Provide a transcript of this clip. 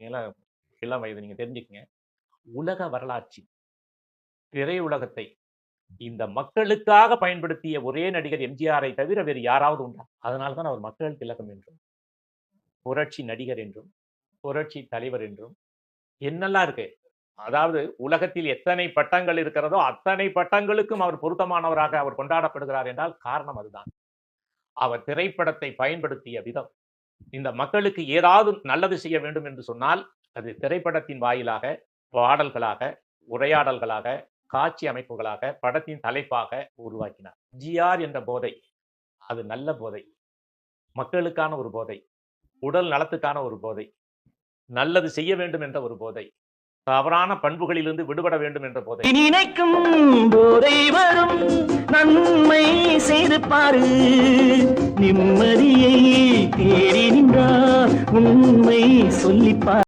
இளம் வயது நீங்க தெரிஞ்சுக்கங்க. உலக வரலாற்றில் திரையுலகத்தை இந்த மக்களுக்காக பயன்படுத்திய ஒரே நடிகர் எம்ஜிஆரை தவிர வேறு யாராவது உண்டா? அதனால தான் அவர் மக்கள் திலகம் என்றும், புரட்சி நடிகர் என்றும், புரட்சி தலைவர் என்றும் என்னெல்லாம் இருக்கு. அதாவது உலகத்தில் எத்தனை பட்டங்கள் இருக்கிறதோ அத்தனை பட்டங்களுக்கும் அவர் பொருத்தமானவராக அவர் கொண்டாடப்படுகிறார் என்றால் காரணம் அதுதான். அவர் திரைப்படத்தை பயன்படுத்திய விதம். இந்த மக்களுக்கு ஏதாவது நல்லது செய்ய வேண்டும் என்று சொன்னால் அது திரைப்படத்தின் வாயிலாக, பாடல்களாக, உரையாடல்களாக, காட்சி அமைப்புகளாக, படத்தின் தலைப்பாக உருவாக்கினார். ஜிஆர் என்ற போதை அது நல்ல போதை, மக்களுக்கான ஒரு போதை, உடல் நலத்துக்கான ஒரு போதை, நல்லது செய்ய வேண்டும் என்ற ஒரு போதை, தவறான பண்புகளிலிருந்து விடுபட வேண்டும் என்ற போதை. நினைக்கும் போதை வரும், நன்மை செய்து பாரு, நிம்மதியை தேடி நின்றார் உண்மை சொல்லிப்பார்.